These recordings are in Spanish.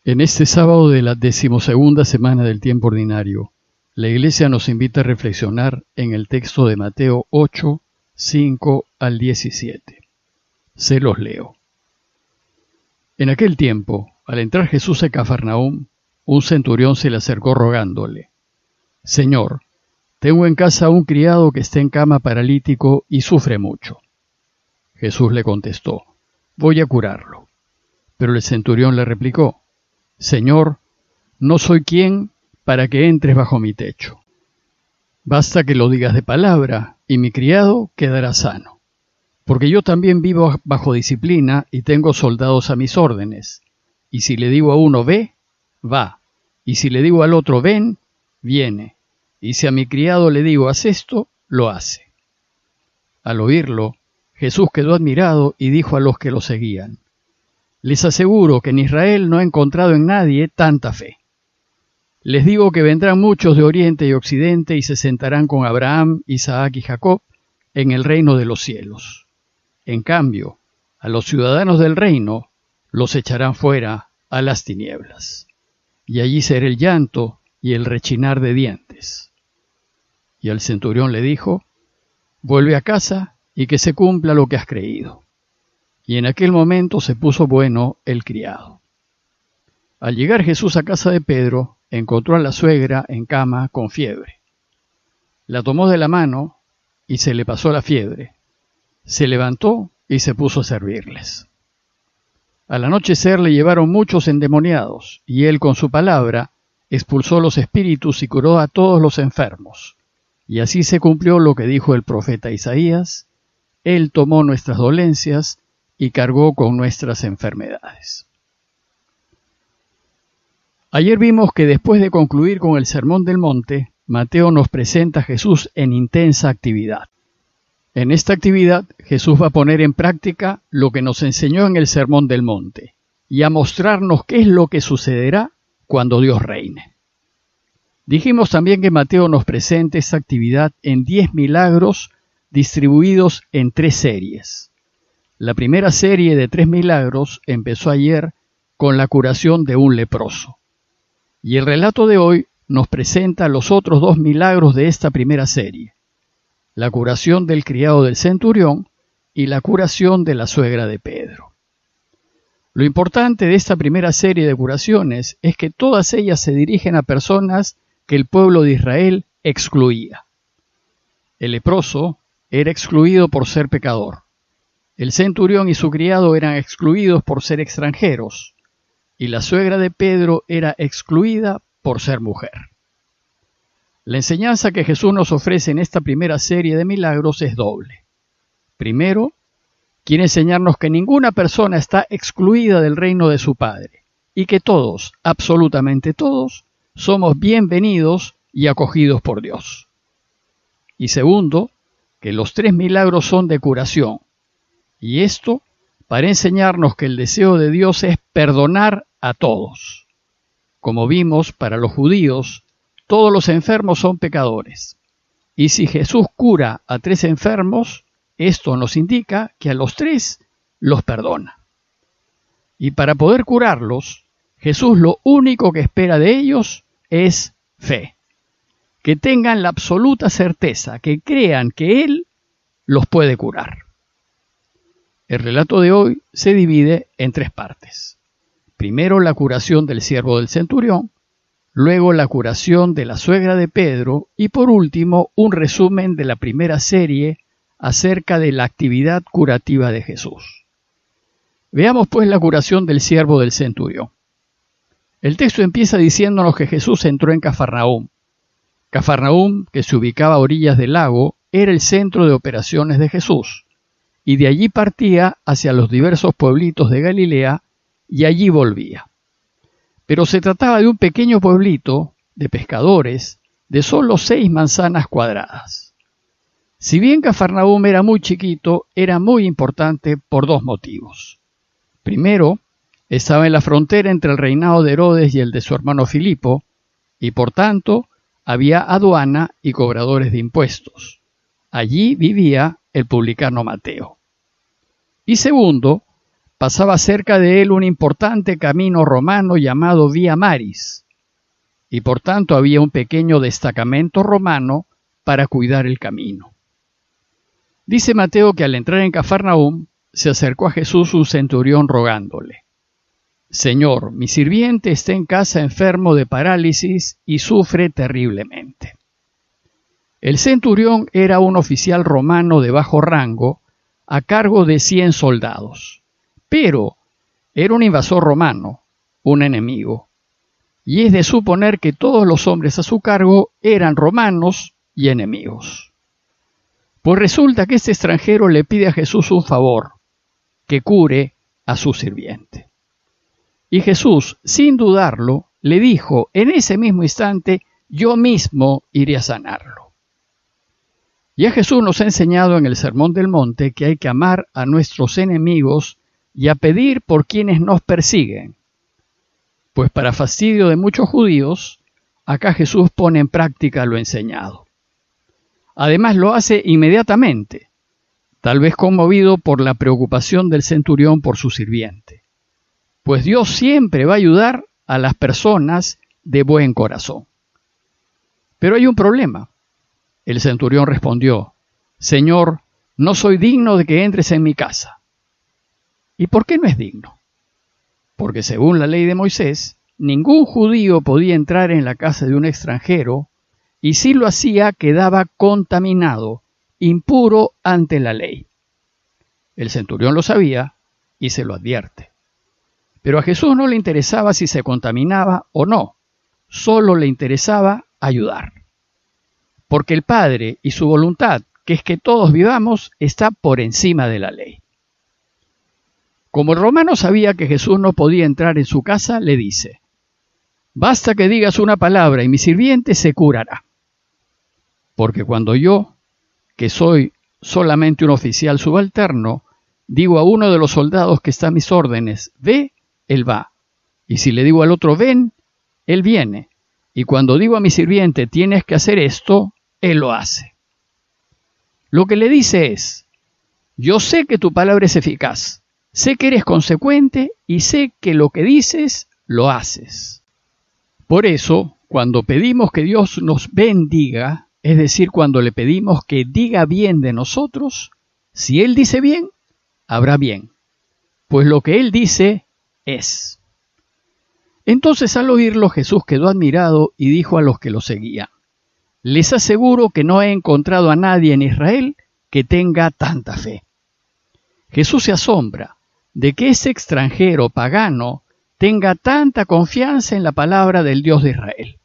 En este sábado de la 12ª semana del tiempo ordinario, la Iglesia nos invita a reflexionar en el texto de Mateo 8, 5 al 17. Se los leo. En aquel tiempo, al entrar Jesús a Cafarnaúm, un centurión se le acercó rogándole: Señor, tengo en casa un criado que está en cama paralítico y sufre mucho. Jesús le contestó: voy a curarlo. Pero el centurión le replicó: Señor, no soy quien para que entres bajo mi techo. Basta que lo digas de palabra, y mi criado quedará sano. Porque yo también vivo bajo disciplina y tengo soldados a mis órdenes. Y si le digo a uno ve, va. Y si le digo al otro ven, viene. Y si a mi criado le digo haz esto, lo hace. Al oírlo, Jesús quedó admirado y dijo a los que lo seguían: les aseguro que en Israel no he encontrado en nadie tanta fe. Les digo que vendrán muchos de oriente y occidente y se sentarán con Abraham, Isaac y Jacob en el reino de los cielos. En cambio, a los ciudadanos del reino los echarán fuera a las tinieblas. Y allí será el llanto y el rechinar de dientes. Y al centurión le dijo: vuelve a casa y que se cumpla lo que has creído. Y en aquel momento se puso bueno el criado. Al llegar Jesús a casa de Pedro, encontró a la suegra en cama con fiebre. La tomó de la mano y se le pasó la fiebre. Se levantó y se puso a servirles. Al anochecer le llevaron muchos endemoniados, y él con su palabra expulsó los espíritus y curó a todos los enfermos. Y así se cumplió lo que dijo el profeta Isaías: Él tomó nuestras dolencias y cargó con nuestras enfermedades. Ayer vimos que después de concluir con el Sermón del Monte, Mateo nos presenta a Jesús en intensa actividad. En esta actividad, Jesús va a poner en práctica lo que nos enseñó en el Sermón del Monte y a mostrarnos qué es lo que sucederá cuando Dios reine. Dijimos también que Mateo nos presenta esta actividad en 10 milagros distribuidos en 3 series. La primera serie de 3 milagros empezó ayer con la curación de un leproso. Y el relato de hoy nos presenta los otros 2 milagros de esta primera serie: la curación del criado del centurión y la curación de la suegra de Pedro. Lo importante de esta primera serie de curaciones es que todas ellas se dirigen a personas que el pueblo de Israel excluía. El leproso era excluido por ser pecador. El centurión y su criado eran excluidos por ser extranjeros, y la suegra de Pedro era excluida por ser mujer. La enseñanza que Jesús nos ofrece en esta primera serie de milagros es doble. Primero, quiere enseñarnos que ninguna persona está excluida del reino de su Padre, y que todos, absolutamente todos, somos bienvenidos y acogidos por Dios. Y segundo, que los 3 milagros son de curación. Y esto para enseñarnos que el deseo de Dios es perdonar a todos. Como vimos, para los judíos, todos los enfermos son pecadores. Y si Jesús cura a 3 enfermos, esto nos indica que a los 3 los perdona. Y para poder curarlos, Jesús lo único que espera de ellos es fe. Que tengan la absoluta certeza, que crean que Él los puede curar. El relato de hoy se divide en 3 partes. Primero la curación del siervo del centurión, luego la curación de la suegra de Pedro y por último un resumen de la primera serie acerca de la actividad curativa de Jesús. Veamos pues la curación del siervo del centurión. El texto empieza diciéndonos que Jesús entró en Cafarnaúm. Cafarnaúm, que se ubicaba a orillas del lago, era el centro de operaciones de Jesús, y de allí partía hacia los diversos pueblitos de Galilea y allí volvía. Pero se trataba de un pequeño pueblito de pescadores de solo 6 manzanas cuadradas. Si bien Cafarnaúm era muy chiquito, era muy importante por 2 motivos. Primero, estaba en la frontera entre el reinado de Herodes y el de su hermano Filipo, y por tanto había aduana y cobradores de impuestos. Allí vivía el publicano Mateo. Y segundo, pasaba cerca de él un importante camino romano llamado Vía Maris, y por tanto había un pequeño destacamento romano para cuidar el camino. Dice Mateo que al entrar en Cafarnaúm se acercó a Jesús un centurión rogándole: Señor, mi sirviente está en casa enfermo de parálisis y sufre terriblemente. El centurión era un oficial romano de bajo rango a cargo de 100 soldados, pero era un invasor romano, un enemigo, y es de suponer que todos los hombres a su cargo eran romanos y enemigos. Pues resulta que este extranjero le pide a Jesús un favor, que cure a su sirviente. Y Jesús, sin dudarlo, le dijo en ese mismo instante: yo mismo iré a sanarlo. Ya Jesús nos ha enseñado en el Sermón del Monte que hay que amar a nuestros enemigos y a pedir por quienes nos persiguen. Pues para fastidio de muchos judíos, acá Jesús pone en práctica lo enseñado. Además lo hace inmediatamente, tal vez conmovido por la preocupación del centurión por su sirviente. Pues Dios siempre va a ayudar a las personas de buen corazón. Pero hay un problema. El centurión respondió: Señor, no soy digno de que entres en mi casa. ¿Y por qué no es digno? Porque según la ley de Moisés, ningún judío podía entrar en la casa de un extranjero, y si lo hacía quedaba contaminado, impuro ante la ley. El centurión lo sabía y se lo advierte. Pero a Jesús no le interesaba si se contaminaba o no, solo le interesaba ayudar. Porque el Padre y su voluntad, que es que todos vivamos, está por encima de la ley. Como el romano sabía que Jesús no podía entrar en su casa, le dice: basta que digas una palabra y mi sirviente se curará. Porque cuando yo, que soy solamente un oficial subalterno, digo a uno de los soldados que está a mis órdenes: ve, él va. Y si le digo al otro: ven, él viene. Y cuando digo a mi sirviente: tienes que hacer esto, él lo hace. Lo que le dice es: yo sé que tu palabra es eficaz, sé que eres consecuente y sé que lo que dices, lo haces. Por eso, cuando pedimos que Dios nos bendiga, es decir, cuando le pedimos que diga bien de nosotros, si Él dice bien, habrá bien, pues lo que Él dice es. Entonces al oírlo Jesús quedó admirado y dijo a los que lo seguían: les aseguro que no he encontrado a nadie en Israel que tenga tanta fe. Jesús se asombra de que ese extranjero pagano tenga tanta confianza en la palabra del Dios de Israel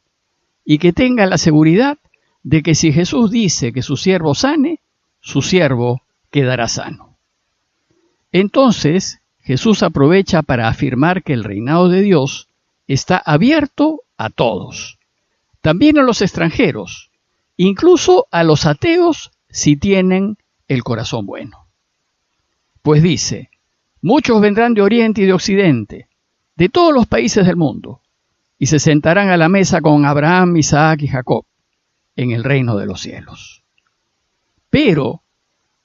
y que tenga la seguridad de que si Jesús dice que su siervo sane, su siervo quedará sano. Entonces Jesús aprovecha para afirmar que el reinado de Dios está abierto a todos, también a los extranjeros, incluso a los ateos si tienen el corazón bueno. Pues dice: muchos vendrán de oriente y de occidente, de todos los países del mundo, y se sentarán a la mesa con Abraham, Isaac y Jacob en el reino de los cielos. Pero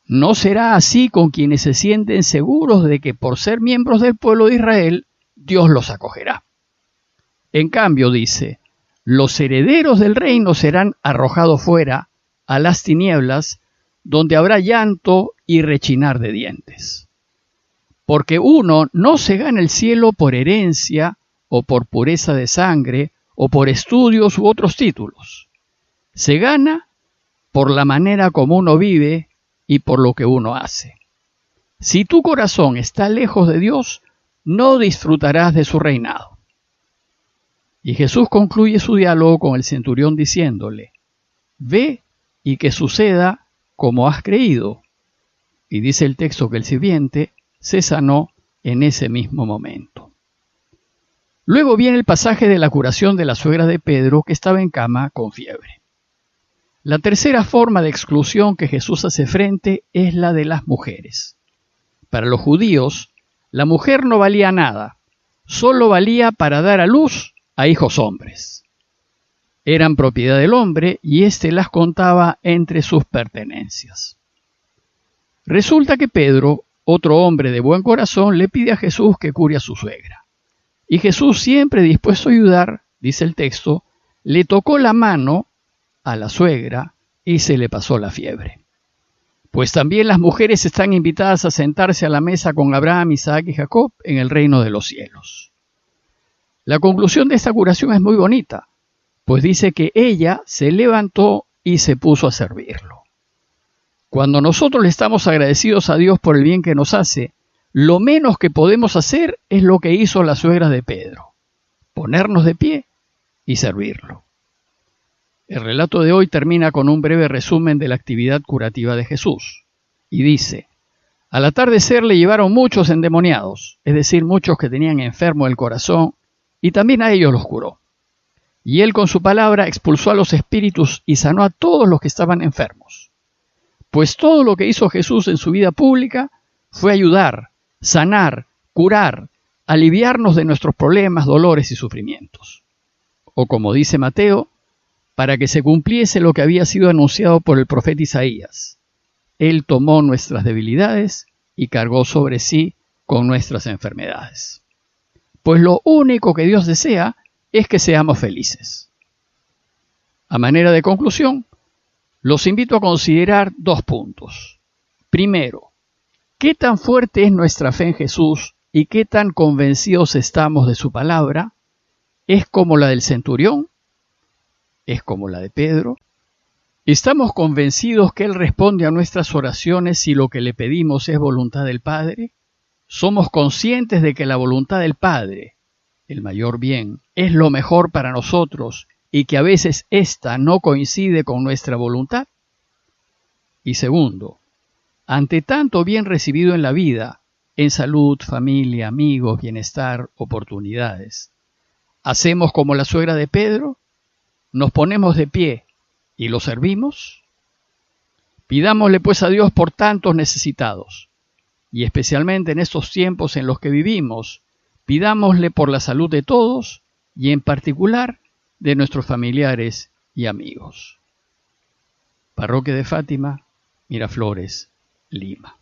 no será así con quienes se sienten seguros de que por ser miembros del pueblo de Israel, Dios los acogerá. En cambio, dice: los herederos del reino serán arrojados fuera a las tinieblas, donde habrá llanto y rechinar de dientes. Porque uno no se gana el cielo por herencia, o por pureza de sangre, o por estudios u otros títulos. Se gana por la manera como uno vive y por lo que uno hace. Si tu corazón está lejos de Dios, no disfrutarás de su reinado. Y Jesús concluye su diálogo con el centurión diciéndole: ve y que suceda como has creído. Y dice el texto que el sirviente se sanó en ese mismo momento. Luego viene el pasaje de la curación de la suegra de Pedro, que estaba en cama con fiebre. La tercera forma de exclusión que Jesús hace frente es la de las mujeres. Para los judíos, la mujer no valía nada, solo valía para dar a luz a hijos hombres. Eran propiedad del hombre y éste las contaba entre sus pertenencias. Resulta que Pedro, otro hombre de buen corazón le pide a Jesús que cure a su suegra. Y Jesús, siempre dispuesto a ayudar, dice el texto, le tocó la mano a la suegra y se le pasó la fiebre. Pues también las mujeres están invitadas a sentarse a la mesa con Abraham, Isaac y Jacob en el reino de los cielos. La conclusión de esta curación es muy bonita, pues dice que ella se levantó y se puso a servirlo. Cuando nosotros le estamos agradecidos a Dios por el bien que nos hace, lo menos que podemos hacer es lo que hizo la suegra de Pedro, ponernos de pie y servirlo. El relato de hoy termina con un breve resumen de la actividad curativa de Jesús, y dice: al atardecer le llevaron muchos endemoniados, es decir, muchos que tenían enfermo el corazón, y también a ellos los curó. Y él con su palabra expulsó a los espíritus y sanó a todos los que estaban enfermos. Pues todo lo que hizo Jesús en su vida pública fue ayudar, sanar, curar, aliviarnos de nuestros problemas, dolores y sufrimientos. O como dice Mateo, para que se cumpliese lo que había sido anunciado por el profeta Isaías. Él tomó nuestras debilidades y cargó sobre sí con nuestras enfermedades. Pues lo único que Dios desea es que seamos felices. A manera de conclusión, los invito a considerar 2 puntos. Primero, ¿qué tan fuerte es nuestra fe en Jesús y qué tan convencidos estamos de su palabra? ¿Es como la del centurión? ¿Es como la de Pedro? ¿Estamos convencidos que Él responde a nuestras oraciones si lo que le pedimos es voluntad del Padre? ¿Somos conscientes de que la voluntad del Padre, el mayor bien, es lo mejor para nosotros y que a veces ésta no coincide con nuestra voluntad? Y segundo, ante tanto bien recibido en la vida, en salud, familia, amigos, bienestar, oportunidades, ¿hacemos como la suegra de Pedro? ¿Nos ponemos de pie y lo servimos? Pidámosle pues a Dios por tantos necesitados, y especialmente en estos tiempos en los que vivimos, pidámosle por la salud de todos y en particular de nuestros familiares y amigos. Parroquia de Fátima, Miraflores, Lima.